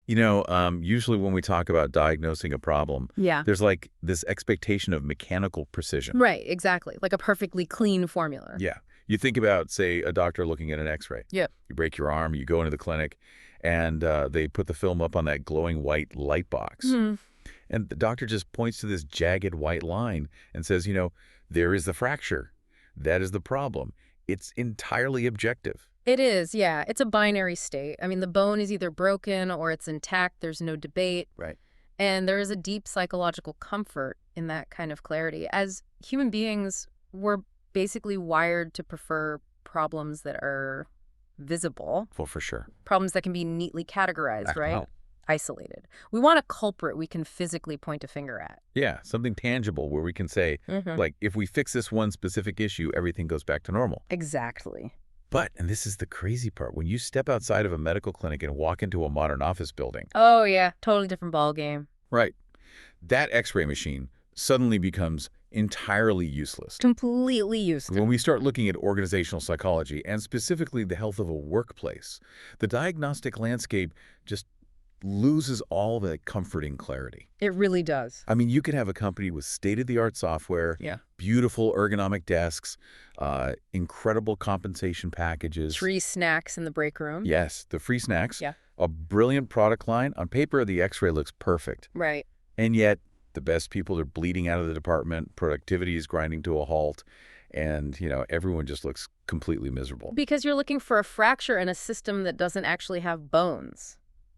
Usually when we talk about diagnosing a problem, Yeah. there's like this expectation of mechanical precision. Right, exactly. Like a perfectly clean formula. Yeah. You think about, say, a doctor looking at an x-ray. Yep. You break your arm, you go into the clinic, and they put the film up on that glowing white light box. Hmm. And the doctor just points to this jagged white line and says, there is the fracture. That is the problem. It's entirely objective. It is, yeah. It's a binary state. I mean, the bone is either broken or it's intact. There's no debate. Right. And there is a deep psychological comfort in that kind of clarity. As human beings, we're basically wired to prefer problems that are visible, Well, for sure. problems that can be neatly categorized, right? Wow. Isolated. We want a culprit we can physically point a finger at. Yeah, something tangible where we can say, like, if we fix this one specific issue, everything goes back to normal. Exactly. But, and this is the crazy part, when you step outside of a medical clinic and walk into a modern office building. Oh, yeah. Totally different ball game. Right. That x-ray machine suddenly becomes entirely useless. Completely useless. When we start looking at organizational psychology, and specifically the health of a workplace, the diagnostic landscape just loses all the comforting clarity. It really does. I mean, you could have a company with state-of-the-art software, Yeah. beautiful ergonomic desks, incredible compensation packages. Free snacks in the break room. Yes, the free snacks. Yeah. A brilliant product line. On paper, the x-ray looks perfect. Right. And yet, the best people are bleeding out of the department, productivity is grinding to a halt, and, everyone just looks completely miserable. Because you're looking for a fracture in a system that doesn't actually have bones.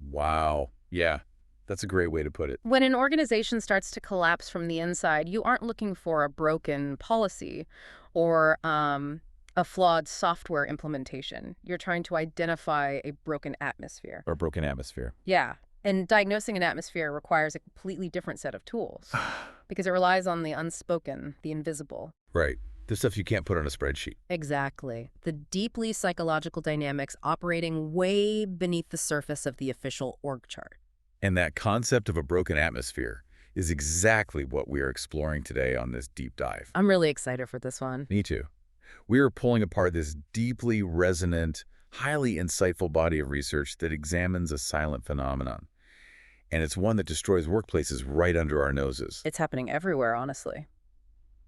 Wow. Yeah, that's a great way to put it. When an organization starts to collapse from the inside, you aren't looking for a broken policy or a flawed software implementation. You're trying to identify a broken atmosphere. Or broken atmosphere. Yeah. And diagnosing an atmosphere requires a completely different set of tools because it relies on the unspoken, the invisible. Right. The stuff you can't put on a spreadsheet. Exactly. The deeply psychological dynamics operating way beneath the surface of the official org chart. And that concept of a broken atmosphere is exactly what we are exploring today on this deep dive. I'm really excited for this one. Me too. We are pulling apart this deeply resonant, highly insightful body of research that examines a silent phenomenon. And it's one that destroys workplaces right under our noses. It's happening everywhere, honestly.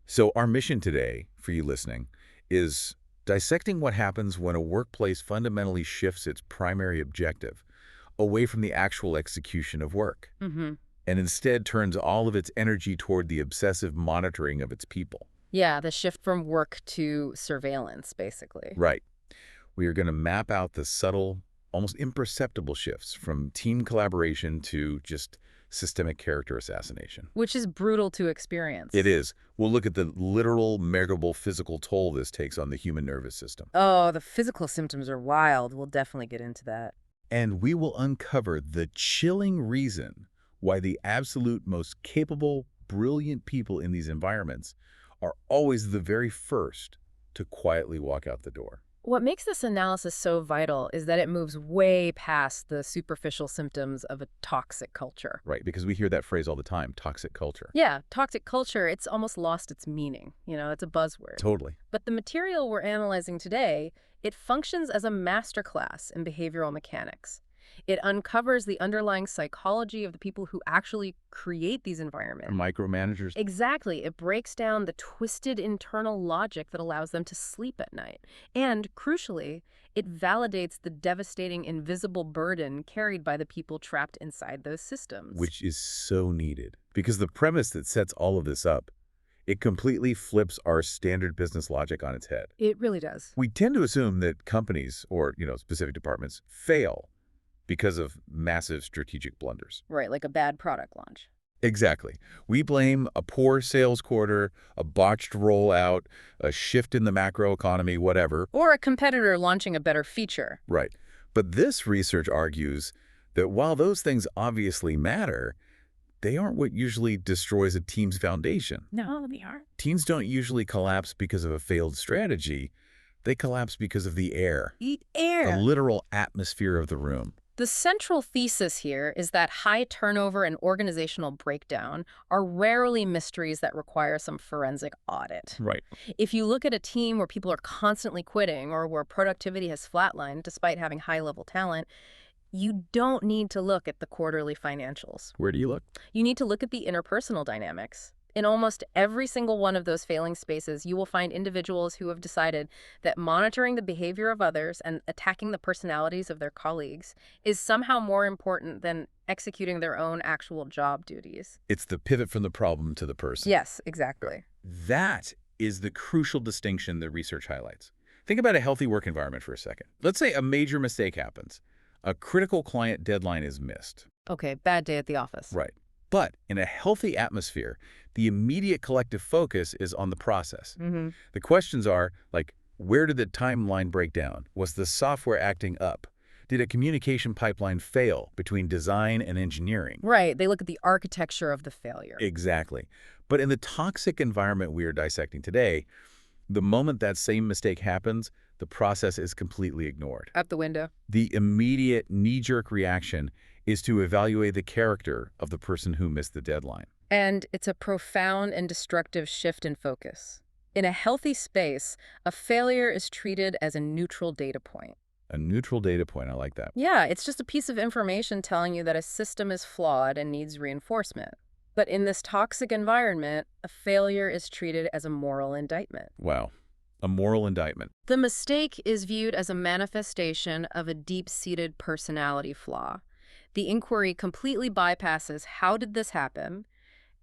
So our mission today, for you listening, is dissecting what happens when a workplace fundamentally shifts its primary objective away from the actual execution of work, and instead turns all of its energy toward the obsessive monitoring of its people. Yeah, the shift from work to surveillance, basically. Right. We are going to map out the subtle, almost imperceptible shifts from team collaboration to just systemic character assassination. Which is brutal to experience. It is. We'll look at the literal, measurable physical toll this takes on the human nervous system. Oh, the physical symptoms are wild. We'll definitely get into that. And we will uncover the chilling reason why the absolute most capable, brilliant people in these environments are always the very first to quietly walk out the door. What makes this analysis so vital is that it moves way past the superficial symptoms of a toxic culture. Right, because we hear that phrase all the time, toxic culture. Yeah, toxic culture, it's almost lost its meaning. It's a buzzword. Totally. But the material we're analyzing today, it functions as a masterclass in behavioral mechanics. It uncovers the underlying psychology of the people who actually create these environments. Micromanagers. Exactly. It breaks down the twisted internal logic that allows them to sleep at night. And, crucially, it validates the devastating invisible burden carried by the people trapped inside those systems. Which is so needed. Because the premise that sets all of this up, it completely flips our standard business logic on its head. It really does. We tend to assume that companies or, specific departments fail because of massive strategic blunders. Right, like a bad product launch. Exactly. We blame a poor sales quarter, a botched rollout, a shift in the macroeconomy, whatever. Or a competitor launching a better feature. Right. But this research argues that while those things obviously matter, they aren't what usually destroys a team's foundation. No, they aren't. Teams don't usually collapse because of a failed strategy. They collapse because of the air. The air. The literal atmosphere of the room. The central thesis here is that high turnover and organizational breakdown are rarely mysteries that require some forensic audit. Right. If you look at a team where people are constantly quitting or where productivity has flatlined despite having high-level talent, You don't need to look at the quarterly financials. Where do you look? You need to look at the interpersonal dynamics. In almost every single one of those failing spaces, you will find individuals who have decided that monitoring the behavior of others and attacking the personalities of their colleagues is somehow more important than executing their own actual job duties. It's the pivot from the problem to the person. Yes, exactly. That is the crucial distinction the research highlights. Think about a healthy work environment for a second. Let's say a major mistake happens. A critical client deadline is missed. Okay, bad day at the office. Right. But in a healthy atmosphere, the immediate collective focus is on the process. The questions are, like, where did the timeline break down? Was the software acting up? Did a communication pipeline fail between design and engineering? Right, they look at the architecture of the failure. Exactly. But in the toxic environment we are dissecting today, the moment that same mistake happens, the process is completely ignored. Out the window. The immediate knee-jerk reaction is to evaluate the character of the person who missed the deadline. And it's a profound and destructive shift in focus. In a healthy space, a failure is treated as a neutral data point. A neutral data point, I like that. Yeah, it's just a piece of information telling you that a system is flawed and needs reinforcement. But in this toxic environment, a failure is treated as a moral indictment. Wow. A moral indictment. The mistake is viewed as a manifestation of a deep-seated personality flaw. The inquiry completely bypasses how did this happen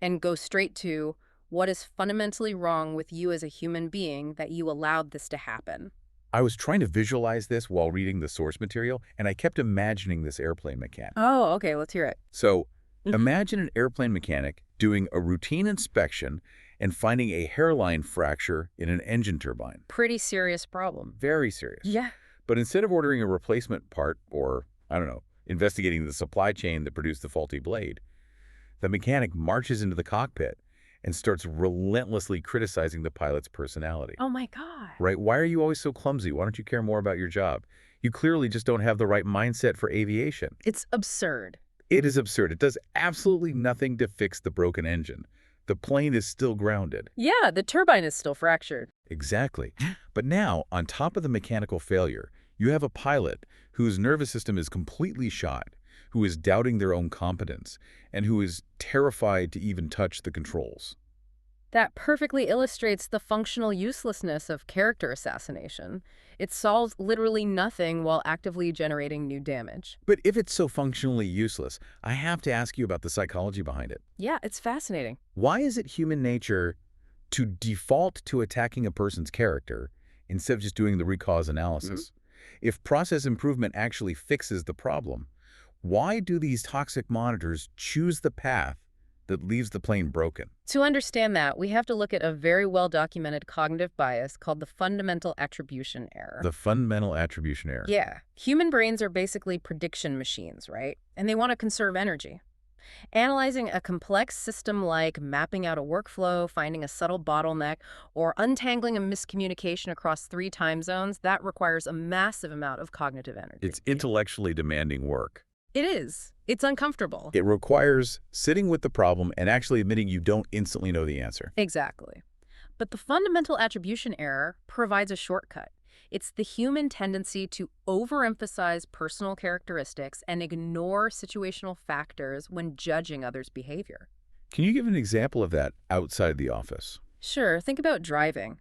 and goes straight to what is fundamentally wrong with you as a human being that you allowed this to happen. I was trying to visualize this while reading the source material, and I kept imagining this airplane mechanic. Oh, okay, let's hear it. So, imagine an airplane mechanic doing a routine inspection and finding a hairline fracture in an engine turbine. Pretty serious problem. Very serious. Yeah. But instead of ordering a replacement part or, I don't know, investigating the supply chain that produced the faulty blade, the mechanic marches into the cockpit and starts relentlessly criticizing the pilot's personality. Oh my God. Right? Why are you always so clumsy? Why don't you care more about your job? You clearly just don't have the right mindset for aviation. It's absurd. It is absurd. It does absolutely nothing to fix the broken engine. The plane is still grounded. Yeah, the turbine is still fractured. Exactly. But now, on top of the mechanical failure, you have a pilot whose nervous system is completely shot, who is doubting their own competence, and who is terrified to even touch the controls. That perfectly illustrates the functional uselessness of character assassination. It solves literally nothing while actively generating new damage. But if it's so functionally useless, I have to ask you about the psychology behind it. Yeah, it's fascinating. Why is it human nature to default to attacking a person's character instead of just doing the root cause analysis? If process improvement actually fixes the problem, why do these toxic monitors choose the path that leaves the plane broken? To understand that, we have to look at a very well-documented cognitive bias called the fundamental attribution error. The fundamental attribution error. Yeah. Human brains are basically prediction machines, right? And they want to conserve energy. Analyzing a complex system like mapping out a workflow, finding a subtle bottleneck, or untangling a miscommunication across 3 time zones, that requires a massive amount of cognitive energy. It's intellectually demanding work. It is. It's uncomfortable. It requires sitting with the problem and actually admitting you don't instantly know the answer. Exactly. But the fundamental attribution error provides a shortcut. It's the human tendency to overemphasize personal characteristics and ignore situational factors when judging others' behavior. Can you give an example of that outside the office? Sure, think about driving.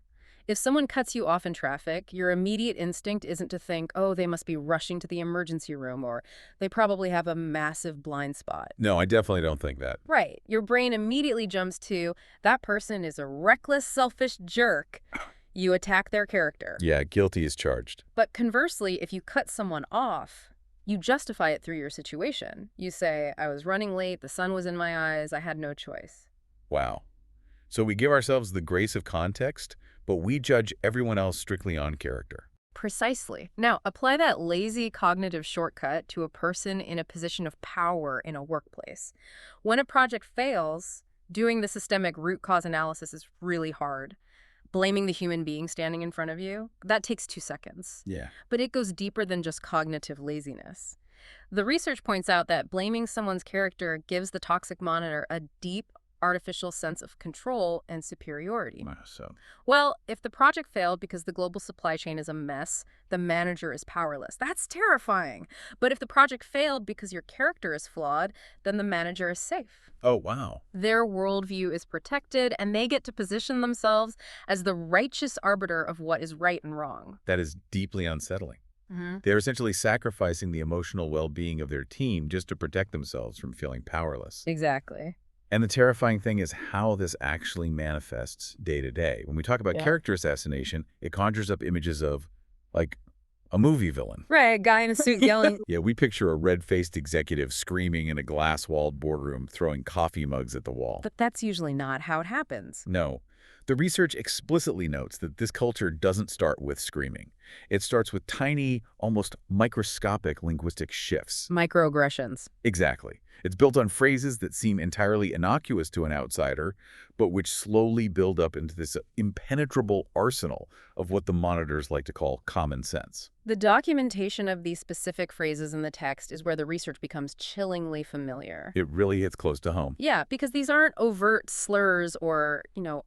If someone cuts you off in traffic, your immediate instinct isn't to think, oh, they must be rushing to the emergency room, or they probably have a massive blind spot. No, I definitely don't think that. Right. Your brain immediately jumps to, that person is a reckless, selfish jerk. You attack their character. Yeah, guilty is charged. But conversely, if you cut someone off, you justify it through your situation. You say, I was running late, the sun was in my eyes, I had no choice. Wow. So we give ourselves the grace of context, but we judge everyone else strictly on character. Precisely. Now, apply that lazy cognitive shortcut to a person in a position of power in a workplace. When a project fails, doing the systemic root cause analysis is really hard. Blaming the human being standing in front of you, that takes 2 seconds. Yeah. But it goes deeper than just cognitive laziness. The research points out that blaming someone's character gives the toxic monitor a deep, artificial sense of control and superiority. So, Well, if the project failed because the global supply chain is a mess, the manager is powerless. That's terrifying. But if the project failed because your character is flawed, then the manager is safe. oh, wow. Their worldview is protected, and they get to position themselves as the righteous arbiter of what is right and wrong. That is deeply unsettling. Hmm. They're essentially sacrificing the emotional well-being of their team just to protect themselves from feeling powerless. Exactly. And the terrifying thing is how this actually manifests day to day. When we talk about Yeah. character assassination, it conjures up images of, like, a movie villain. Right, a guy in a suit yelling. Yeah, we picture a red-faced executive screaming in a glass-walled boardroom, throwing coffee mugs at the wall. But that's usually not how it happens. No. The research explicitly notes that this culture doesn't start with screaming. It starts with tiny, almost microscopic linguistic shifts. Microaggressions. Exactly. It's built on phrases that seem entirely innocuous to an outsider, but which slowly build up into this impenetrable arsenal of what the monitors like to call common sense. The documentation of these specific phrases in the text is where the research becomes chillingly familiar. It really hits close to home. Yeah, because these aren't overt slurs or,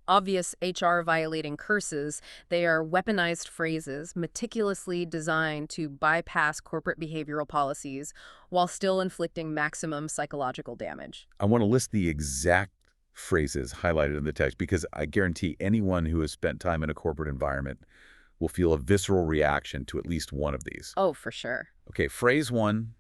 obvious HR violating curses. They are weaponized phrases meticulously designed to bypass corporate behavioral policies while still inflicting maximum psychological damage. I want to list the exact phrases highlighted in the text because I guarantee anyone who has spent time in a corporate environment will feel a visceral reaction to at least one of these. Oh, for sure. Okay, phrase 1,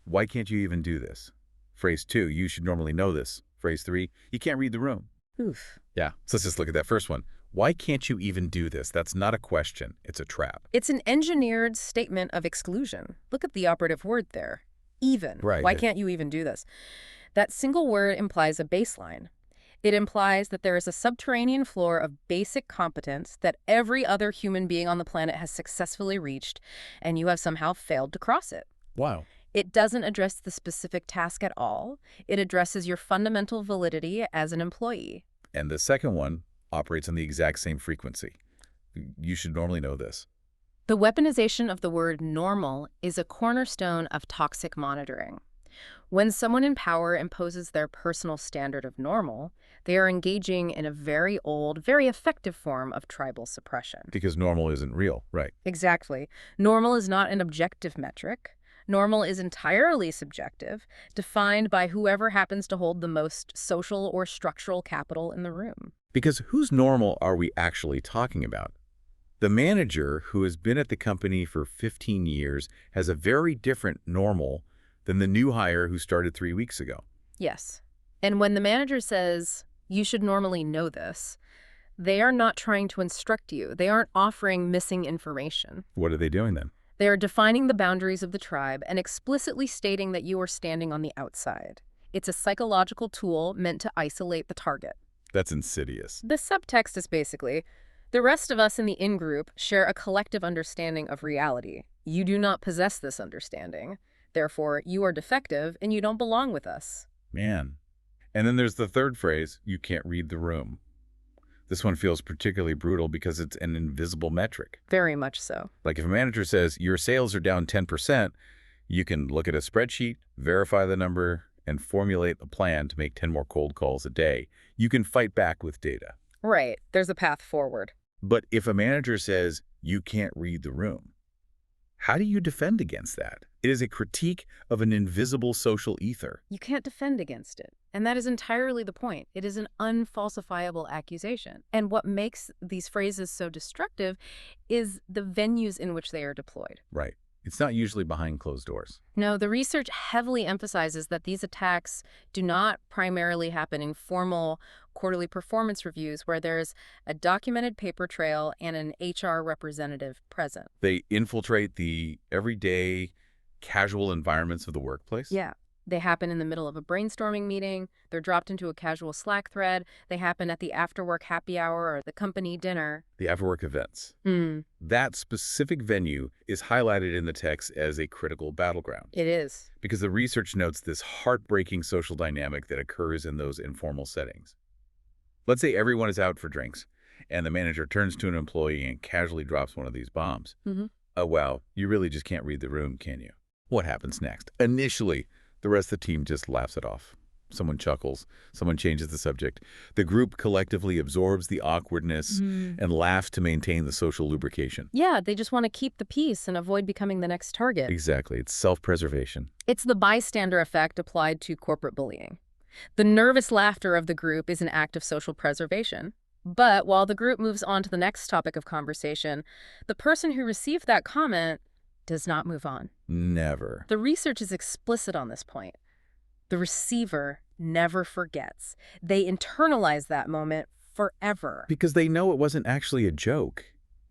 why can't you even do this? Phrase 2, you should normally know this. Phrase 3, you can't read the room. Oof. Yeah, so let's just look at that first one. Why can't you even do this? That's not a question, it's a trap. It's an engineered statement of exclusion. Look at the operative word there. Even. Right. Why can't you even do this? That single word implies a baseline. It implies that there is a subterranean floor of basic competence that every other human being on the planet has successfully reached, and you have somehow failed to cross it. Wow. It doesn't address the specific task at all. It addresses your fundamental validity as an employee. And the second one operates on the exact same frequency. You should normally know this. The weaponization of the word normal is a cornerstone of toxic monitoring. When someone in power imposes their personal standard of normal, they are engaging in a very old, very effective form of tribal suppression. Because normal isn't real, right? Exactly. Normal is not an objective metric. Normal is entirely subjective, defined by whoever happens to hold the most social or structural capital in the room. Because whose normal are we actually talking about? The manager who has been at the company for 15 years has a very different normal than the new hire who started 3 weeks ago. Yes. And when the manager says, you should normally know this, they are not trying to instruct you. They aren't offering missing information. What are they doing then? They are defining the boundaries of the tribe and explicitly stating that you are standing on the outside. It's a psychological tool meant to isolate the target. That's insidious. The subtext is basically, the rest of us in the in-group share a collective understanding of reality. You do not possess this understanding. Therefore, you are defective and you don't belong with us. Man. And then there's the third phrase, you can't read the room. This one feels particularly brutal because it's an invisible metric. Very much so. Like if a manager says your sales are down 10%, you can look at a spreadsheet, verify the number, and formulate a plan to make 10 more cold calls a day. You can fight back with data. Right. There's a path forward. But if a manager says you can't read the room, how do you defend against that? It is a critique of an invisible social ether. You can't defend against it. And that is entirely the point. It is an unfalsifiable accusation. And what makes these phrases so destructive is the venues in which they are deployed. Right. It's not usually behind closed doors. No, the research heavily emphasizes that these attacks do not primarily happen in formal quarterly performance reviews where there's a documented paper trail and an HR representative present. They infiltrate the everyday, casual environments of the workplace? Yeah. They happen in the middle of a brainstorming meeting. They're dropped into a casual Slack thread. They happen at the after-work happy hour or the company dinner. The after-work events. That specific venue is highlighted in the text as a critical battleground. It is. Because the research notes this heartbreaking social dynamic that occurs in those informal settings. Let's say everyone is out for drinks, and the manager turns to an employee and casually drops one of these bombs. Oh, wow, you really just can't read the room, can you? What happens next? Initially, the rest of the team just laughs it off. Someone chuckles. Someone changes the subject. The group collectively absorbs the awkwardness and laughs to maintain the social lubrication. Yeah, they just want to keep the peace and avoid becoming the next target. Exactly. It's self-preservation. It's the bystander effect applied to corporate bullying. The nervous laughter of the group is an act of social preservation. But while the group moves on to the next topic of conversation, the person who received that comment does not move on. Never. The research is explicit on this point. The receiver never forgets. They internalize that moment forever. Because they know it wasn't actually a joke.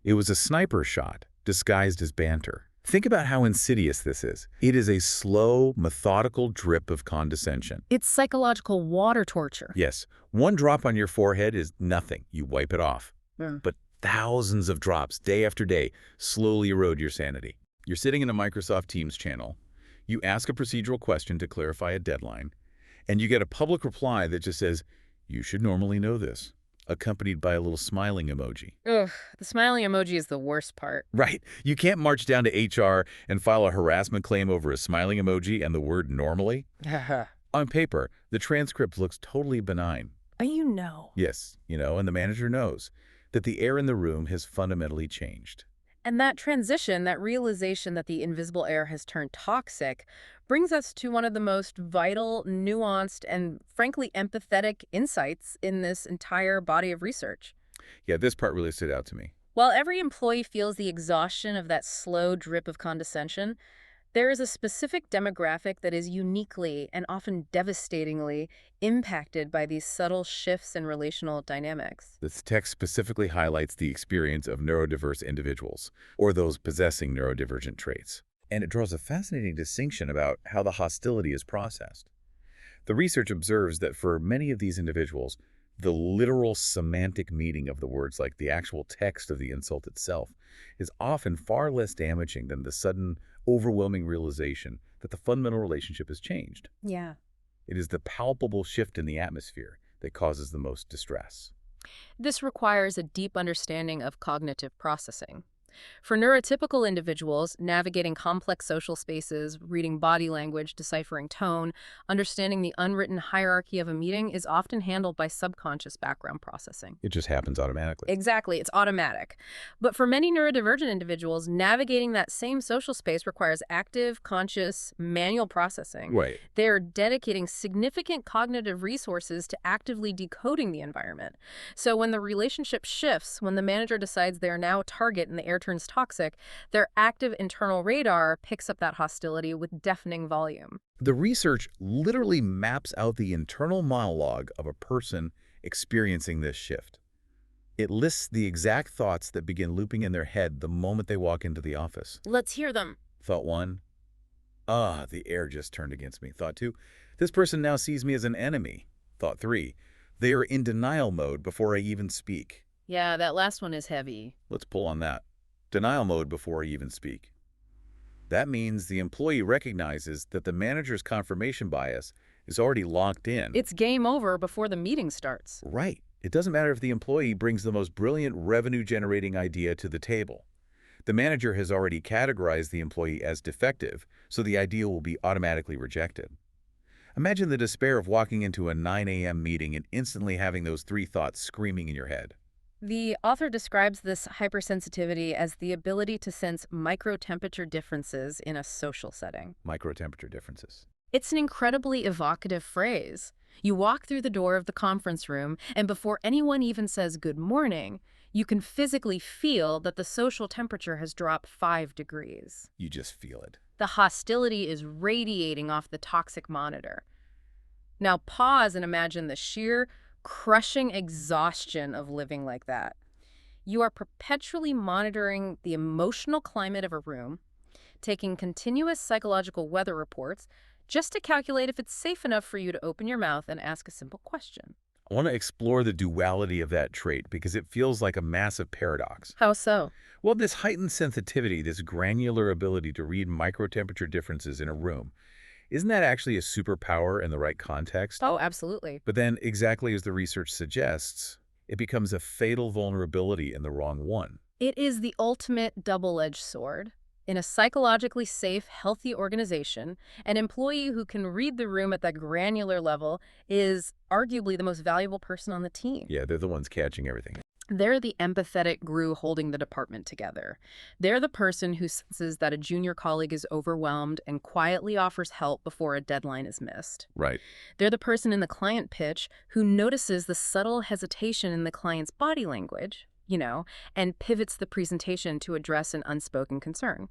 It was a sniper shot, disguised as banter. Think about how insidious this is. It is a slow, methodical drip of condescension. It's psychological water torture. Yes, one drop on your forehead is nothing. You wipe it off. But thousands of drops, day after day, slowly erode your sanity. You're sitting in a Microsoft Teams channel. You ask a procedural question to clarify a deadline, and you get a public reply that just says, "You should normally know this," accompanied by a little smiling emoji. Ugh, the smiling emoji is the worst part. Right. You can't march down to HR and file a harassment claim over a smiling emoji and the word normally. On paper, the transcript looks totally benign. But you know. Yes, and the manager knows that the air in the room has fundamentally changed. And that transition, that realization that the invisible air has turned toxic, brings us to one of the most vital, nuanced, and frankly empathetic insights in this entire body of research. Yeah, this part really stood out to me. While every employee feels the exhaustion of that slow drip of condescension, there is a specific demographic that is uniquely and often devastatingly impacted by these subtle shifts in relational dynamics. This text specifically highlights the experience of neurodiverse individuals, or those possessing neurodivergent traits. And it draws a fascinating distinction about how the hostility is processed. The research observes that for many of these individuals, the literal semantic meaning of the words, like the actual text of the insult itself, is often far less damaging than the sudden, overwhelming realization that the fundamental relationship has changed. Yeah. It is the palpable shift in the atmosphere that causes the most distress. This requires a deep understanding of cognitive processing. For neurotypical individuals, navigating complex social spaces, reading body language, deciphering tone, understanding the unwritten hierarchy of a meeting is often handled by subconscious background processing. It just happens automatically. Exactly, it's automatic. But for many neurodivergent individuals, navigating that same social space requires active, conscious, manual processing. Right. They're dedicating significant cognitive resources to actively decoding the environment. So when the relationship shifts, when the manager decides they are now a target and the air turns toxic, their active internal radar picks up that hostility with deafening volume. The research literally maps out the internal monologue of a person experiencing this shift. It lists the exact thoughts that begin looping in their head the moment they walk into the office. Let's hear them. Thought 1, the air just turned against me. Thought 2, this person now sees me as an enemy. Thought 3, they are in denial mode before I even speak. Yeah, that last one is heavy. Let's pull on that. Denial mode before I even speak. That means the employee recognizes that the manager's confirmation bias is already locked in. It's game over before the meeting starts. Right. It doesn't matter if the employee brings the most brilliant revenue-generating idea to the table. The manager has already categorized the employee as defective, so the idea will be automatically rejected. Imagine the despair of walking into a 9 a.m. meeting and instantly having those 3 thoughts screaming in your head. The author describes this hypersensitivity as the ability to sense microtemperature differences in a social setting. Microtemperature differences. It's an incredibly evocative phrase. You walk through the door of the conference room, and before anyone even says good morning, you can physically feel that the social temperature has dropped 5 degrees. You just feel it. The hostility is radiating off the toxic monitor. Now pause and imagine the sheer, crushing exhaustion of living like that. You are perpetually monitoring the emotional climate of a room, taking continuous psychological weather reports just to calculate if it's safe enough for you to open your mouth and ask a simple question. I want to explore the duality of that trait because it feels like a massive paradox. How so? Well, this heightened sensitivity, this granular ability to read microtemperature differences in a room, isn't that actually a superpower in the right context? Oh, absolutely. But then, exactly as the research suggests, it becomes a fatal vulnerability in the wrong one. It is the ultimate double-edged sword. In a psychologically safe, healthy organization, an employee who can read the room at that granular level is arguably the most valuable person on the team. Yeah, they're the ones catching everything. They're the empathetic glue holding the department together. They're the person who senses that a junior colleague is overwhelmed and quietly offers help before a deadline is missed. Right. They're the person in the client pitch who notices the subtle hesitation in the client's body language, and pivots the presentation to address an unspoken concern.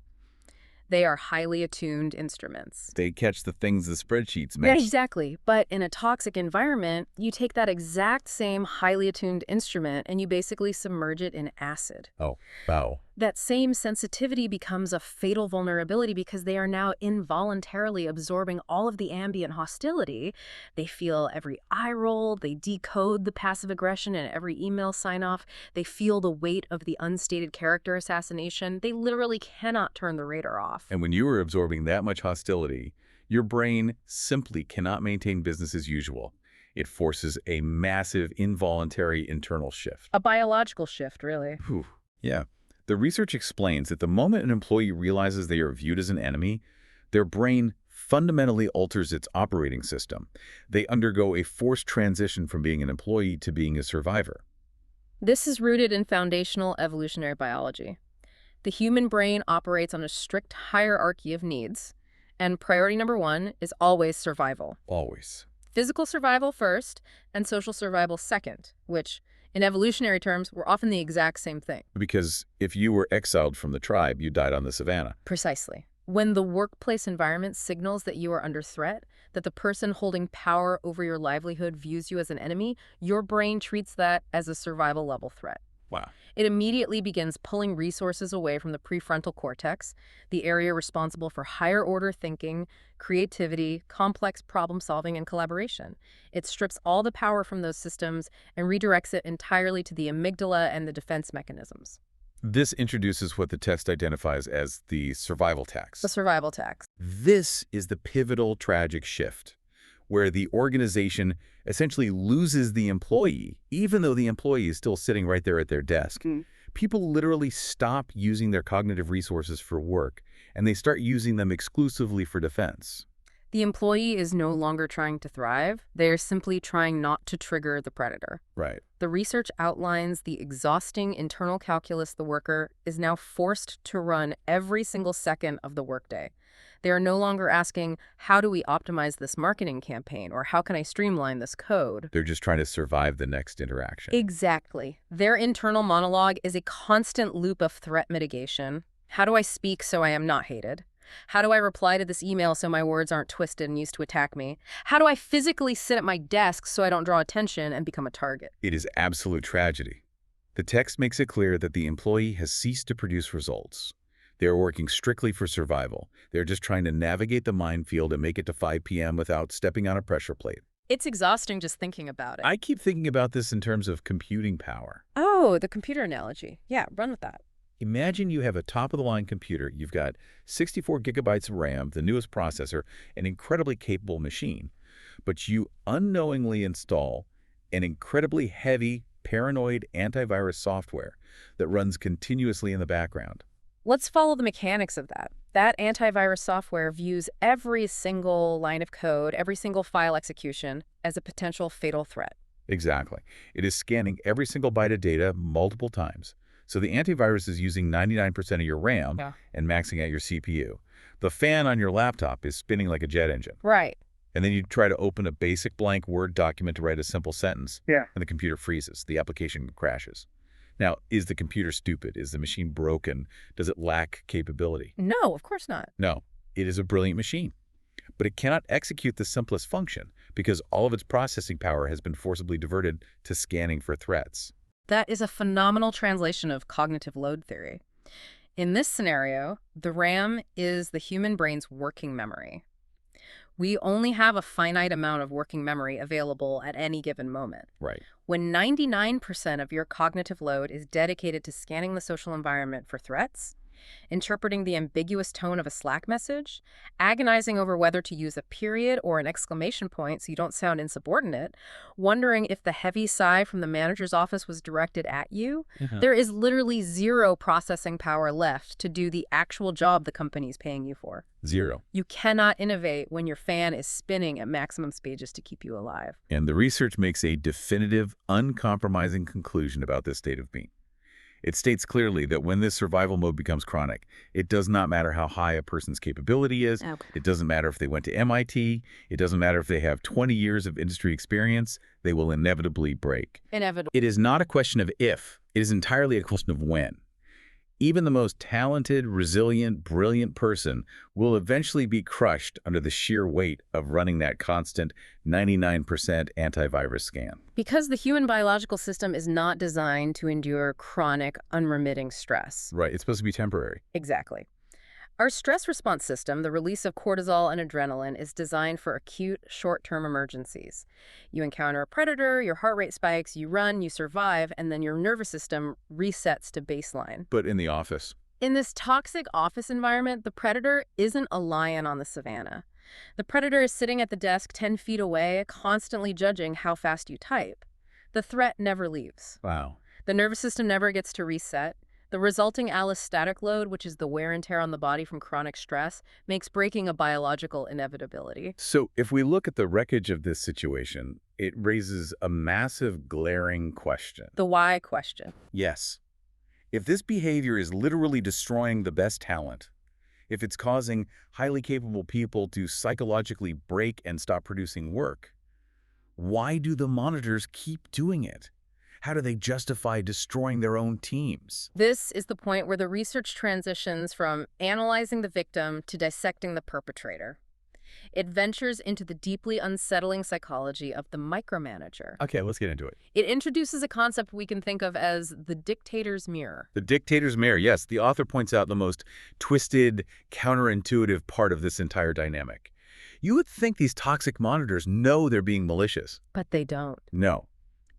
They are highly attuned instruments. They catch the things the spreadsheets Yeah, miss. exactly. But in a toxic environment, you take that exact same highly attuned instrument and you basically submerge it in acid. Oh, wow. That same sensitivity becomes a fatal vulnerability because they are now involuntarily absorbing all of the ambient hostility. They feel every eye roll, they decode the passive aggression in every email sign-off, they feel the weight of the unstated character assassination. They literally cannot turn the radar off. And when you are absorbing that much hostility, your brain simply cannot maintain business as usual. It forces a massive involuntary internal shift. A biological shift, really. Whew. Yeah. The research explains that the moment an employee realizes they are viewed as an enemy, their brain fundamentally alters its operating system. They undergo a forced transition from being an employee to being a survivor. This is rooted in foundational evolutionary biology. The human brain operates on a strict hierarchy of needs, and priority number one is always survival. Always. Physical survival first, and social survival second, which, in evolutionary terms, were often the exact same thing. Because if you were exiled from the tribe, you died on the savannah. Precisely. When the workplace environment signals that you are under threat, that the person holding power over your livelihood views you as an enemy, your brain treats that as a survival level threat. Wow. It immediately begins pulling resources away from the prefrontal cortex, the area responsible for higher order thinking, creativity, complex problem solving, and collaboration. It strips all the power from those systems and redirects it entirely to the amygdala and the defense mechanisms. This introduces what the text identifies as the survival tax. The survival tax. This is the pivotal tragic shift, where the organization essentially loses the employee, even though the employee is still sitting right there at their desk. People literally stop using their cognitive resources for work, and they start using them exclusively for defense. The employee is no longer trying to thrive. They are simply trying not to trigger the predator. Right. The research outlines the exhausting internal calculus the worker is now forced to run every single second of the workday. They are no longer asking, how do we optimize this marketing campaign, or how can I streamline this code? They're just trying to survive the next interaction. Exactly. Their internal monologue is a constant loop of threat mitigation. How do I speak so I am not hated? How do I reply to this email so my words aren't twisted and used to attack me? How do I physically sit at my desk so I don't draw attention and become a target? It is absolute tragedy. The text makes it clear that the employee has ceased to produce results. They are working strictly for survival. They're just trying to navigate the minefield and make it to 5 p.m. without stepping on a pressure plate. It's exhausting just thinking about it. I keep thinking about this in terms of computing power. Oh, the computer analogy. Yeah, run with that. Imagine you have a top-of-the-line computer. You've got 64 gigabytes of RAM, the newest processor, an incredibly capable machine. But you unknowingly install an incredibly heavy, paranoid antivirus software that runs continuously in the background. Let's follow the mechanics of that. That antivirus software views every single line of code, every single file execution as a potential fatal threat. Exactly. It is scanning every single byte of data multiple times. So the antivirus is using 99% of your RAM and maxing out your CPU. The fan on your laptop is spinning like a jet engine. Right. And then you try to open a basic blank Word document to write a simple sentence, Yeah. and the computer freezes. The application crashes. Now, is the computer stupid? Is the machine broken? Does it lack capability? No, of course not. No, it is a brilliant machine. But it cannot execute the simplest function because all of its processing power has been forcibly diverted to scanning for threats. That is a phenomenal translation of cognitive load theory. In this scenario, the RAM is the human brain's working memory. We only have a finite amount of working memory available at any given moment. Right. When 99% of your cognitive load is dedicated to scanning the social environment for threats, interpreting the ambiguous tone of a Slack message, agonizing over whether to use a period or an exclamation point so you don't sound insubordinate, wondering if the heavy sigh from the manager's office was directed at you. Uh-huh. There is literally zero processing power left to do the actual job the company's paying you for. Zero. You cannot innovate when your fan is spinning at maximum speeds to keep you alive. And the research makes a definitive, uncompromising conclusion about this state of being. It states clearly that when this survival mode becomes chronic, it does not matter how high a person's capability is. Okay. It doesn't matter if they went to MIT. It doesn't matter if they have 20 years of industry experience. They will inevitably break. Inevitable. It is not a question of if. It is entirely a question of when. Even the most talented, resilient, brilliant person will eventually be crushed under the sheer weight of running that constant 99% antivirus scan. Because the human biological system is not designed to endure chronic, unremitting stress. Right, it's supposed to be temporary. Exactly. Our stress response system, the release of cortisol and adrenaline, is designed for acute, short-term emergencies. You encounter a predator, your heart rate spikes, you run, you survive, and then your nervous system resets to baseline. But in the office. In this toxic office environment, the predator isn't a lion on the savannah. The predator is sitting at the desk 10 feet away, constantly judging how fast you type. The threat never leaves. Wow. The nervous system never gets to reset. The resulting allostatic load, which is the wear and tear on the body from chronic stress, makes breaking a biological inevitability. So if we look at the wreckage of this situation, it raises a massive, glaring question. The why question. Yes. If this behavior is literally destroying the best talent, if it's causing highly capable people to psychologically break and stop producing work, why do the monitors keep doing it? How do they justify destroying their own teams? This is the point where the research transitions from analyzing the victim to dissecting the perpetrator. It ventures into the deeply unsettling psychology of the micromanager. Okay, let's get into it. It introduces a concept we can think of as the dictator's mirror. The dictator's mirror, yes. The author points out the most twisted, counterintuitive part of this entire dynamic. You would think these toxic monitors know they're being malicious. But they don't. No.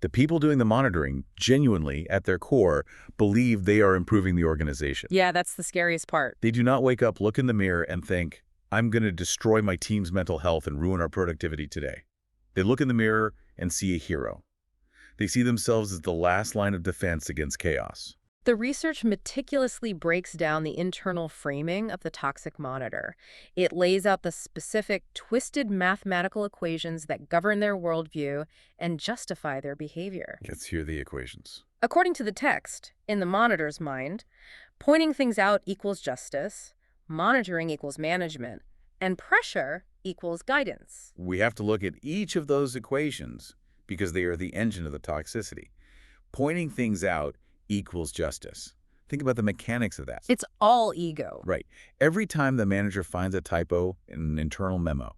The people doing the monitoring genuinely, at their core, believe they are improving the organization. Yeah, that's the scariest part. They do not wake up, look in the mirror, and think, I'm going to destroy my team's mental health and ruin our productivity today. They look in the mirror and see a hero. They see themselves as the last line of defense against chaos. The research meticulously breaks down the internal framing of the toxic monitor. It lays out the specific, twisted mathematical equations that govern their worldview and justify their behavior. Let's hear the equations. According to the text, in the monitor's mind, pointing things out equals justice, monitoring equals management, and pressure equals guidance. We have to look at each of those equations because they are the engine of the toxicity. Pointing things out equals justice. Think about the mechanics of that. It's all ego. Right. Every time the manager finds a typo in an internal memo,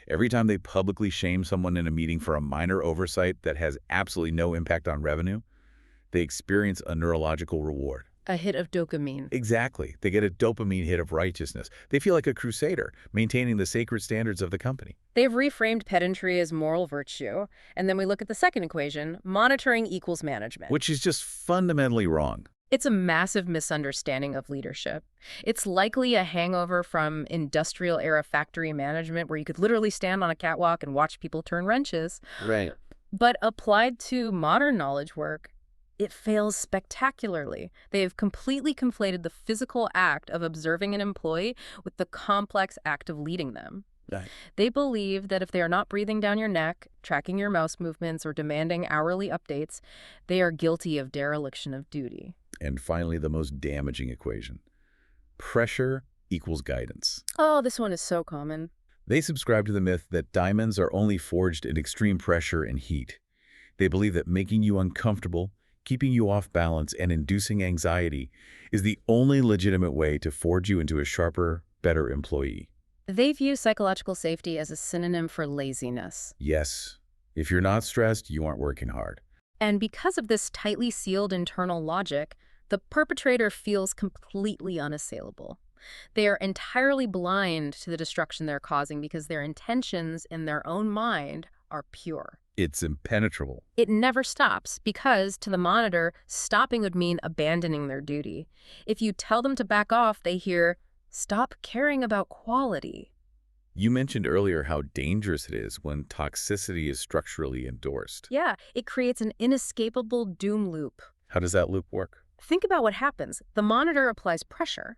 every time they publicly shame someone in a meeting for a minor oversight that has absolutely no impact on revenue, they experience a neurological reward. A hit of dopamine. Exactly. They get a dopamine hit of righteousness. They feel like a crusader, maintaining the sacred standards of the company. They've reframed pedantry as moral virtue. And then we look at the second equation, monitoring equals management. Which is just fundamentally wrong. It's a massive misunderstanding of leadership. It's likely a hangover from industrial-era factory management where you could literally stand on a catwalk and watch people turn wrenches. Right. But applied to modern knowledge work, it fails spectacularly. They have completely conflated the physical act of observing an employee with the complex act of leading them. Right. They believe that if they are not breathing down your neck, tracking your mouse movements, or demanding hourly updates, they are guilty of dereliction of duty. And finally, the most damaging equation. Pressure equals guidance. Oh, this one is so common. They subscribe to the myth that diamonds are only forged in extreme pressure and heat. They believe that making you uncomfortable, keeping you off balance, and inducing anxiety is the only legitimate way to forge you into a sharper, better employee. They view psychological safety as a synonym for laziness. Yes, if you're not stressed, you aren't working hard. And because of this tightly sealed internal logic, the perpetrator feels completely unassailable. They are entirely blind to the destruction they're causing because their intentions in their own mind are pure. It's impenetrable. It never stops because, to the monitor, stopping would mean abandoning their duty. If you tell them to back off, they hear, "Stop caring about quality." You mentioned earlier how dangerous it is when toxicity is structurally endorsed. Yeah, it creates an inescapable doom loop. How does that loop work? Think about what happens. The monitor applies pressure.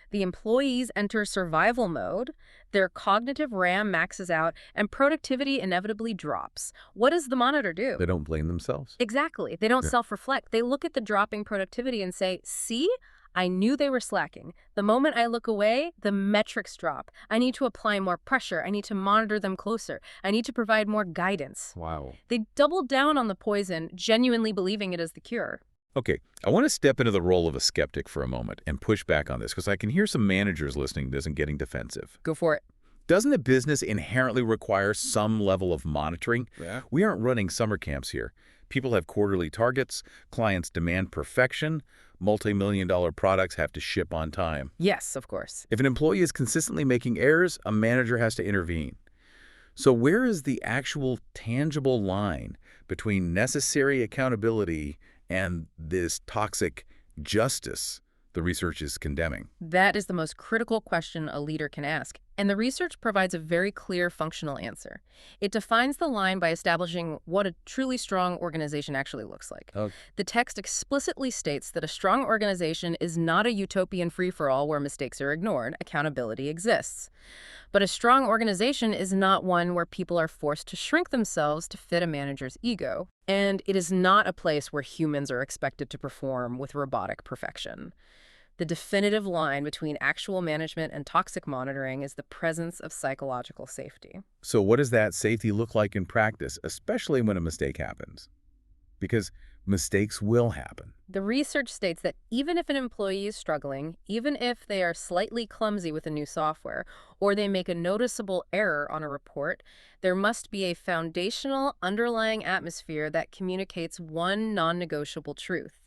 The employees enter survival mode, their cognitive RAM maxes out, and productivity inevitably drops. What does the monitor do? They don't blame themselves? Exactly. They don't Yeah. self-reflect. They look at the dropping productivity and say, "See? I knew they were slacking. The moment I look away, the metrics drop. I need to apply more pressure. I need to monitor them closer. I need to provide more guidance." Wow. They double down on the poison, genuinely believing it is the cure. Okay, I want to step into the role of a skeptic for a moment and push back on this because I can hear some managers listening to this and getting defensive. Go for it. Doesn't a business inherently require some level of monitoring? Yeah. We aren't running summer camps here. People have quarterly targets, clients demand perfection, multi-million-dollar products have to ship on time. Yes, of course. If an employee is consistently making errors, a manager has to intervene. So where is the actual tangible line between necessary accountability and this toxic justice the research is condemning? That is the most critical question a leader can ask, and the research provides a very clear functional answer. It defines the line by establishing what a truly strong organization actually looks like. Okay. The text explicitly states that a strong organization is not a utopian free-for-all where mistakes are ignored. Accountability exists. But a strong organization is not one where people are forced to shrink themselves to fit a manager's ego. And it is not a place where humans are expected to perform with robotic perfection. The definitive line between actual management and toxic monitoring is the presence of psychological safety. So what does that safety look like in practice, especially when a mistake happens? Because mistakes will happen. The research states that even if an employee is struggling, even if they are slightly clumsy with a new software, or they make a noticeable error on a report, there must be a foundational underlying atmosphere that communicates one non-negotiable truth.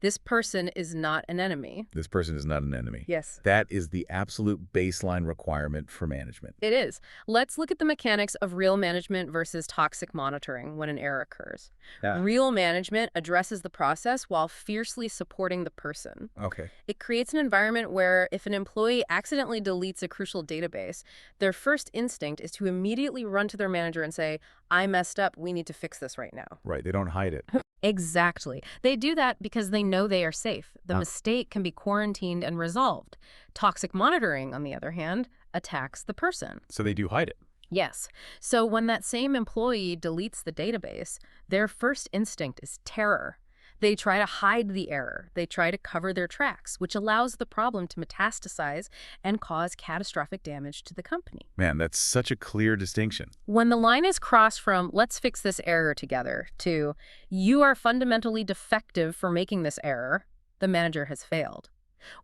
This person is not an enemy. This person is not an enemy. Yes. That is the absolute baseline requirement for management. It is. Let's look at the mechanics of real management versus toxic monitoring when an error occurs. Yeah. Real management addresses the process while fiercely supporting the person. Okay. It creates an environment where if an employee accidentally deletes a crucial database, their first instinct is to immediately run to their manager and say, "I messed up. We need to fix this right now." Right, they don't hide it. Exactly. They do that because they know they are safe. The Ah. mistake can be quarantined and resolved. Toxic monitoring, on the other hand, attacks the person. So they do hide it. Yes. So when that same employee deletes the database, their first instinct is terror. They try to hide the error. They try to cover their tracks, which allows the problem to metastasize and cause catastrophic damage to the company. Man, that's such a clear distinction. When the line is crossed from "let's fix this error together" to "you are fundamentally defective for making this error," the manager has failed.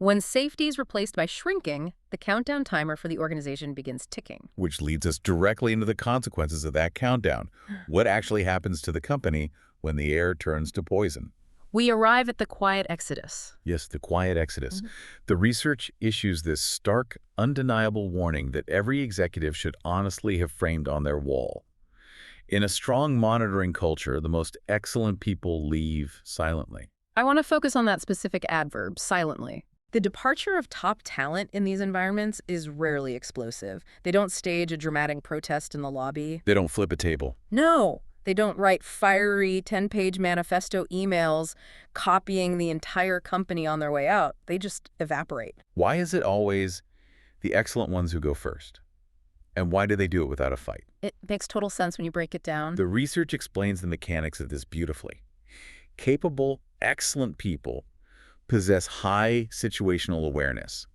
When safety is replaced by shrinking, the countdown timer for the organization begins ticking. Which leads us directly into the consequences of that countdown. What actually happens to the company when the air turns to poison? We arrive at the quiet exodus. Yes, the quiet exodus. The research issues this stark, undeniable warning that every executive should honestly have framed on their wall. In a strong monitoring culture, the most excellent people leave silently. I want to focus on that specific adverb, silently. The departure of top talent in these environments is rarely explosive. They don't stage a dramatic protest in the lobby. They don't flip a table. No, they don't write fiery 10-page manifesto emails copying the entire company on their way out. They just evaporate. Why is it always the excellent ones who go first? And why do they do it without a fight? It makes total sense when you break it down. The research explains the mechanics of this beautifully. Capable, excellent people possess high situational awareness.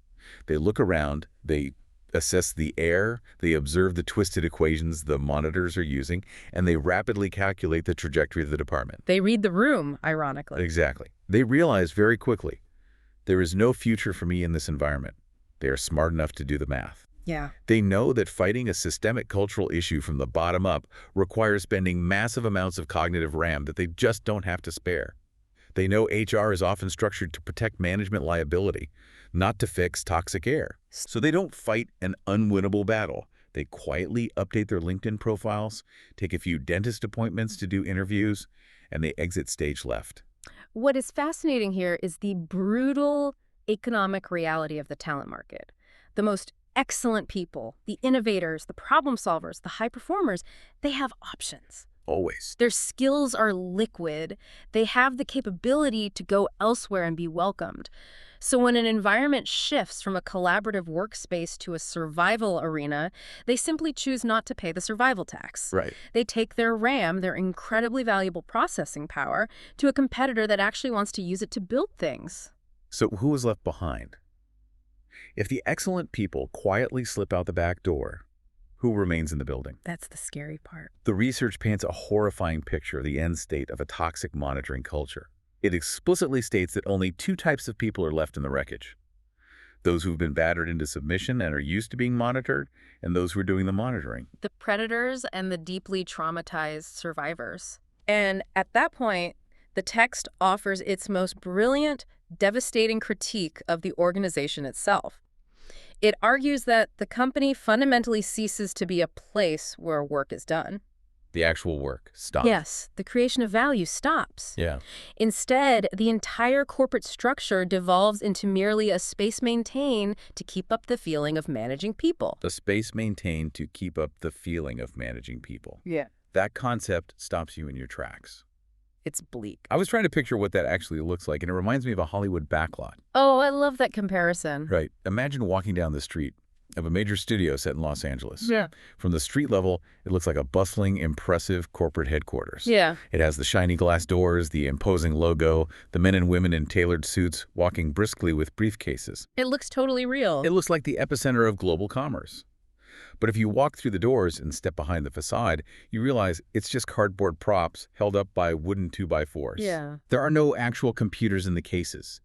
They look around, they assess the air, they observe the twisted equations the monitors are using, and they rapidly calculate the trajectory of the department. They read the room, ironically. Exactly. They realize very quickly, there is no future for me in this environment. They are smart enough to do the math. Yeah. They know that fighting a systemic cultural issue from the bottom up requires spending massive amounts of cognitive RAM that they just don't have to spare. They know HR is often structured to protect management liability, not to fix toxic air. So they don't fight an unwinnable battle. They quietly update their LinkedIn profiles, take a few dentist appointments to do interviews, and they exit stage left. What is fascinating here is the brutal economic reality of the talent market. The most excellent people, the innovators, the problem solvers, the high performers, they have options. Always. Their skills are liquid. They have the capability to go elsewhere and be welcomed. So when an environment shifts from a collaborative workspace to a survival arena, they simply choose not to pay the survival tax. Right. They take their RAM, their incredibly valuable processing power, to a competitor that actually wants to use it to build things. So who is left behind? If the excellent people quietly slip out the back door, who remains in the building? That's the scary part. The research paints a horrifying picture of the end state of a toxic monitoring culture. It explicitly states that only two types of people are left in the wreckage: those who've been battered into submission and are used to being monitored, and those who are doing the monitoring. The predators and the deeply traumatized survivors. And at that point, the text offers its most brilliant, devastating critique of the organization itself. It argues that the company fundamentally ceases to be a place where work is done. The actual work stops. Yes, the creation of value stops. Yeah. Instead, the entire corporate structure devolves into merely a space maintained to keep up the feeling of managing people. The space maintained to keep up the feeling of managing people. Yeah. That concept stops you in your tracks. It's bleak. I was trying to picture what that actually looks like, and it reminds me of a Hollywood backlot. Oh, I love that comparison. Right. Imagine walking down the street of a major studio set in Los Angeles. Yeah. From the street level, it looks like a bustling, impressive corporate headquarters. Yeah. It has the shiny glass doors, the imposing logo, the men and women in tailored suits walking briskly with briefcases. It looks totally real. It looks like the epicenter of global commerce. But if you walk through the doors and step behind the facade, you realize it's just cardboard props held up by wooden 2x4s. Yeah. There are no actual computers in the cases.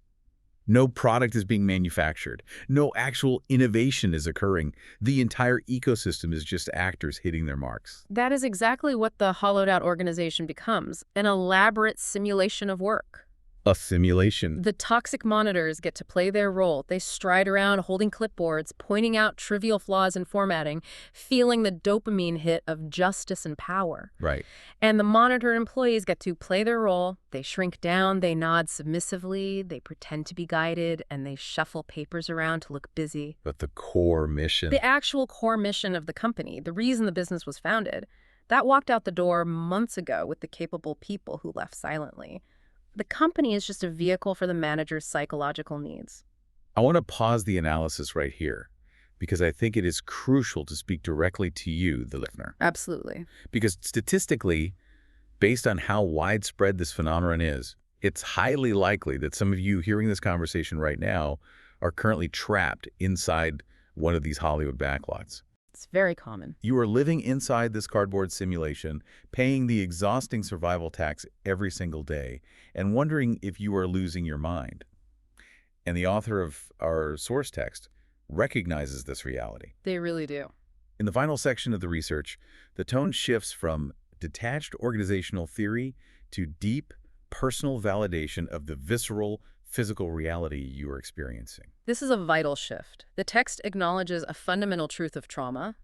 No product is being manufactured. No actual innovation is occurring. The entire ecosystem is just actors hitting their marks. That is exactly what the hollowed-out organization becomes, an elaborate simulation of work. A simulation. The toxic monitors get to play their role. They stride around holding clipboards, pointing out trivial flaws in formatting, feeling the dopamine hit of justice and power. Right. And the monitor employees get to play their role. They shrink down, they nod submissively, they pretend to be guided, and they shuffle papers around to look busy. But the core mission. The actual core mission of the company, the reason the business was founded, that walked out the door months ago with the capable people who left silently. The company is just a vehicle for the manager's psychological needs. I want to pause the analysis right here, because I think it is crucial to speak directly to you, the listener. Absolutely. Because statistically, based on how widespread this phenomenon is, it's highly likely that some of you hearing this conversation right now are currently trapped inside one of these Hollywood backlots. It's very common. You are living inside this cardboard simulation, paying the exhausting survival tax every single day, and wondering if you are losing your mind. And the author of our source text recognizes this reality. They really do. In the final section of the research, the tone shifts from detached organizational theory to deep, personal validation of the visceral, physical reality you are experiencing. This is a vital shift. The text acknowledges a fundamental truth of trauma.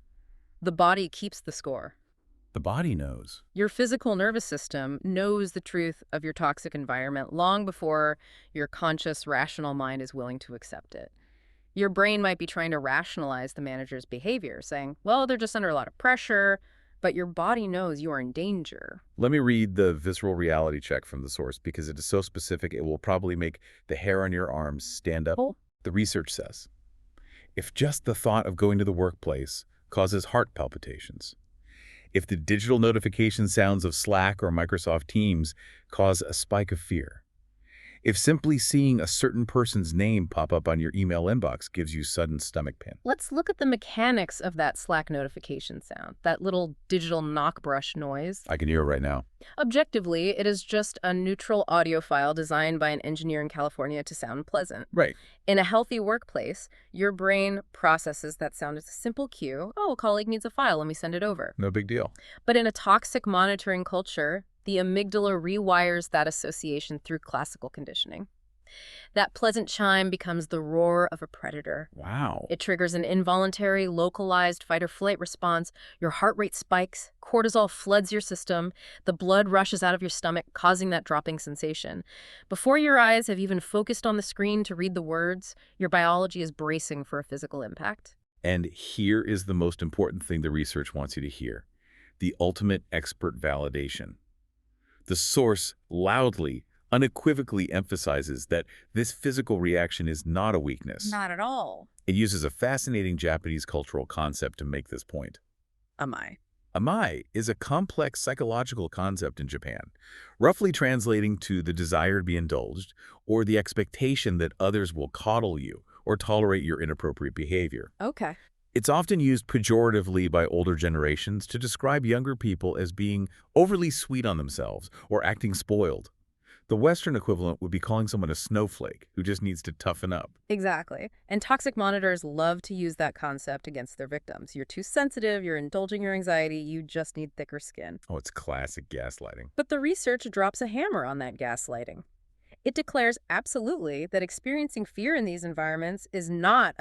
The body keeps the score. The body knows. Your physical nervous system knows the truth of your toxic environment long before your conscious, rational mind is willing to accept it. Your brain might be trying to rationalize the manager's behavior, saying, well, they're just under a lot of pressure, but your body knows you are in danger. Let me read the visceral reality check from the source because it is so specific it will probably make the hair on your arms stand up. Oh. The research says, if just the thought of going to the workplace causes heart palpitations, if the digital notification sounds of Slack or Microsoft Teams cause a spike of fear, if simply seeing a certain person's name pop up on your email inbox gives you sudden stomach pain. Let's look at the mechanics of that Slack notification sound, that little digital knock brush noise. I can hear it right now. Objectively, it is just a neutral audio file designed by an engineer in California to sound pleasant. Right. In a healthy workplace, your brain processes that sound as a simple cue. Oh, a colleague needs a file, let me send it over. No big deal. But in a toxic monitoring culture, the amygdala rewires that association through classical conditioning. That pleasant chime becomes the roar of a predator. Wow. It triggers an involuntary, localized fight-or-flight response. Your heart rate spikes, cortisol floods your system, the blood rushes out of your stomach, causing that dropping sensation. Before your eyes have even focused on the screen to read the words, your biology is bracing for a physical impact. And here is the most important thing the research wants you to hear: the ultimate expert validation. The source loudly, unequivocally emphasizes that this physical reaction is not a weakness. Not at all. It uses a fascinating Japanese cultural concept to make this point. Am I? Amai is a complex psychological concept in Japan, roughly translating to the desire to be indulged or the expectation that others will coddle you or tolerate your inappropriate behavior. Okay. It's often used pejoratively by older generations to describe younger people as being overly sweet on themselves or acting spoiled. The Western equivalent would be calling someone a snowflake who just needs to toughen up. Exactly. And toxic monitors love to use that concept against their victims. You're too sensitive, you're indulging your anxiety, you just need thicker skin. Oh, it's classic gaslighting. But the research drops a hammer on that gaslighting. It declares absolutely that experiencing fear in these environments is not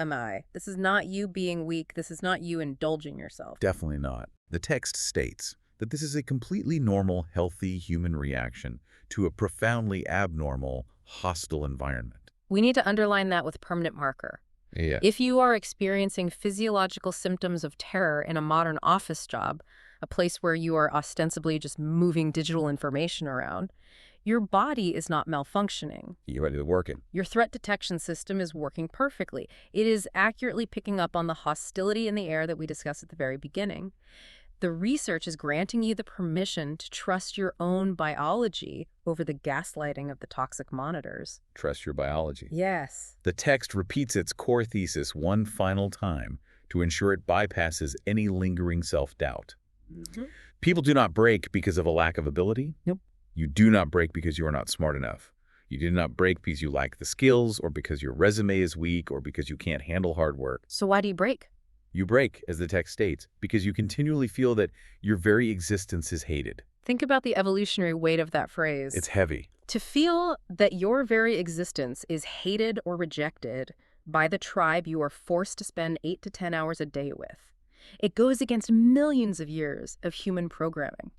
This is not you being weak. This is not you indulging yourself. Definitely not. The text states that this is a completely normal, healthy human reaction to a profoundly abnormal, hostile environment. We need to underline that with permanent marker. Yeah. If you are experiencing physiological symptoms of terror in a modern office job, a place where you are ostensibly just moving digital information around, your body is not malfunctioning. You're ready to work it. Your threat detection system is working perfectly. It is accurately picking up on the hostility in the air that we discussed at the very beginning. The research is granting you the permission to trust your own biology over the gaslighting of the toxic monitors. Trust your biology. Yes. The text repeats its core thesis one final time to ensure it bypasses any lingering self-doubt. People do not break because of a lack of ability. Nope. You do not break because you are not smart enough. You do not break because you lack the skills or because your resume is weak or because you can't handle hard work. So why do you break? You break, as the text states, because you continually feel that your very existence is hated. Think about the evolutionary weight of that phrase. It's heavy. To feel that your very existence is hated or rejected by the tribe you are forced to spend 8 to 10 hours a day with. It goes against millions of years of human programming.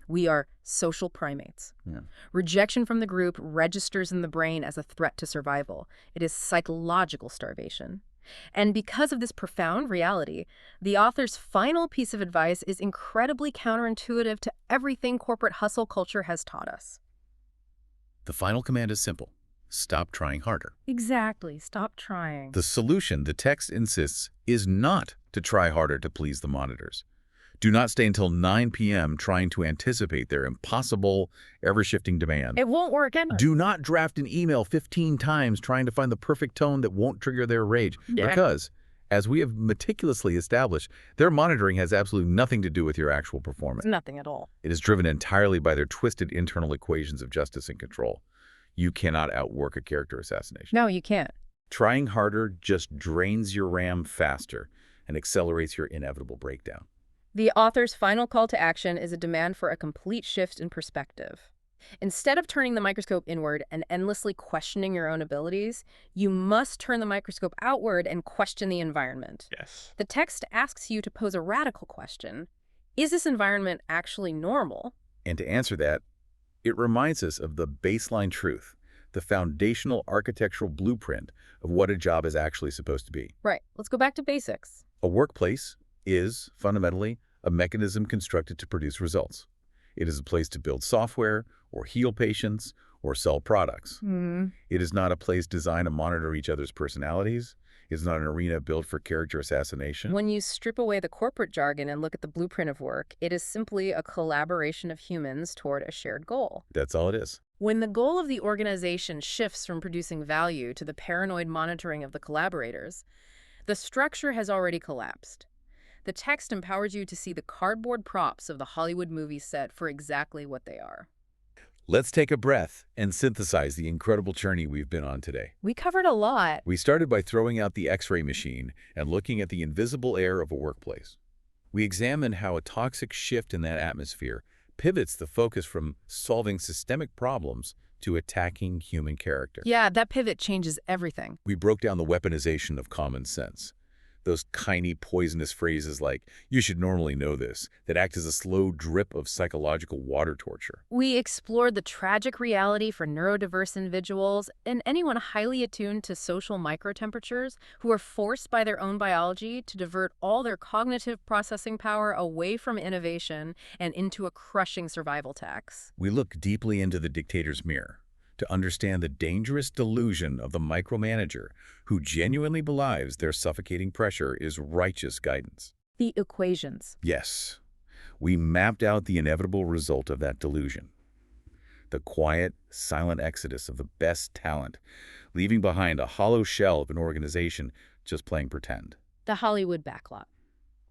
We are social primates. Yeah. Rejection from the group registers in the brain as a threat to survival. It is psychological starvation. And because of this profound reality, the author's final piece of advice is incredibly counterintuitive to everything corporate hustle culture has taught us. The final command is simple. Stop trying harder. Exactly. Stop trying. The solution, the text insists, is not to try harder to please the monitors. Do not stay until 9 p.m. trying to anticipate their impossible, ever-shifting demand. It won't work anyway. Do not draft an email 15 times trying to find the perfect tone that won't trigger their rage. Yeah. Because, as we have meticulously established, their monitoring has absolutely nothing to do with your actual performance. Nothing at all. It is driven entirely by their twisted internal equations of justice and control. You cannot outwork a character assassination. No, you can't. Trying harder just drains your RAM faster and accelerates your inevitable breakdown. The author's final call to action is a demand for a complete shift in perspective. Instead of turning the microscope inward and endlessly questioning your own abilities, you must turn the microscope outward and question the environment. Yes. The text asks you to pose a radical question. Is this environment actually normal? And to answer that, it reminds us of the baseline truth, the foundational architectural blueprint of what a job is actually supposed to be. Right. Let's go back to basics. A workplace is, fundamentally, a mechanism constructed to produce results. It is a place to build software, or heal patients, or sell products. It is not a place designed to monitor each other's personalities. It is not an arena built for character assassination. When you strip away the corporate jargon and look at the blueprint of work, it is simply a collaboration of humans toward a shared goal. That's all it is. When the goal of the organization shifts from producing value to the paranoid monitoring of the collaborators, the structure has already collapsed. The text empowers you to see the cardboard props of the Hollywood movie set for exactly what they are. Let's take a breath and synthesize the incredible journey we've been on today. We covered a lot. We started by throwing out the X-ray machine and looking at the invisible air of a workplace. We examined how a toxic shift in that atmosphere pivots the focus from solving systemic problems to attacking human character. Yeah, that pivot changes everything. We broke down the weaponization of common sense. Those tiny, poisonous phrases like, you should normally know this, that act as a slow drip of psychological water torture. We explored the tragic reality for neurodiverse individuals and anyone highly attuned to social microtemperatures who are forced by their own biology to divert all their cognitive processing power away from innovation and into a crushing survival tax. We look deeply into the dictator's mirror to understand the dangerous delusion of the micromanager who genuinely believes their suffocating pressure is righteous guidance. The equations. Yes, we mapped out the inevitable result of that delusion. The quiet, silent exodus of the best talent, leaving behind a hollow shell of an organization just playing pretend. The Hollywood backlot.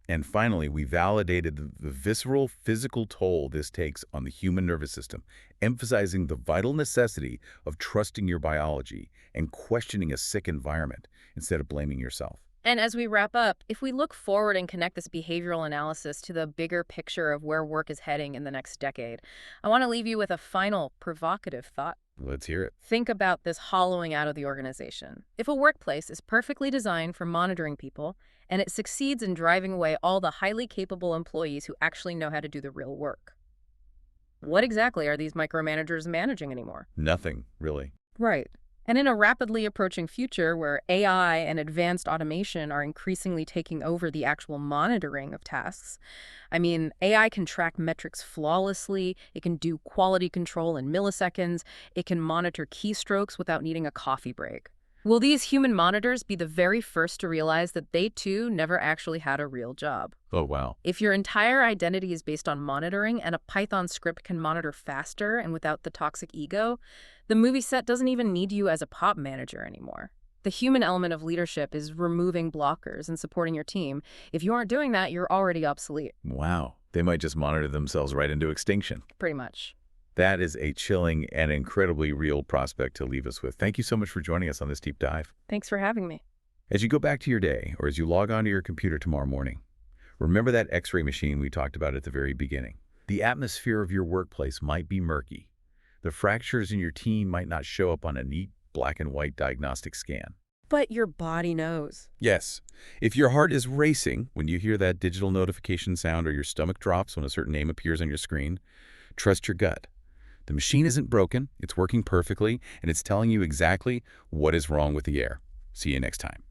And finally, we validated the visceral physical toll this takes on the human nervous system, emphasizing the vital necessity of trusting your biology and questioning a sick environment instead of blaming yourself. And as we wrap up, if we look forward and connect this behavioral analysis to the bigger picture of where work is heading in the next decade, I want to leave you with a final provocative thought. Let's hear it. Think about this hollowing out of the organization. If a workplace is perfectly designed for monitoring people, and it succeeds in driving away all the highly capable employees who actually know how to do the real work, what exactly are these micromanagers managing anymore? Nothing, really. Right. And in a rapidly approaching future where AI and advanced automation are increasingly taking over the actual monitoring of tasks, AI can track metrics flawlessly, it can do quality control in milliseconds, it can monitor keystrokes without needing a coffee break. Will these human monitors be the very first to realize that they too never actually had a real job? Oh, wow. If your entire identity is based on monitoring and a Python script can monitor faster and without the toxic ego, the movie set doesn't even need you as a pop manager anymore. The human element of leadership is removing blockers and supporting your team. If you aren't doing that, you're already obsolete. Wow. They might just monitor themselves right into extinction. Pretty much. That is a chilling and incredibly real prospect to leave us with. Thank you so much for joining us on this deep dive. Thanks for having me. As you go back to your day, or as you log onto your computer tomorrow morning, remember that X-ray machine we talked about at the very beginning. The atmosphere of your workplace might be murky. The fractures in your team might not show up on a neat black and white diagnostic scan. But your body knows. Yes, if your heart is racing when you hear that digital notification sound or your stomach drops when a certain name appears on your screen, trust your gut. The machine isn't broken, it's working perfectly, and it's telling you exactly what is wrong with the air. See you next time.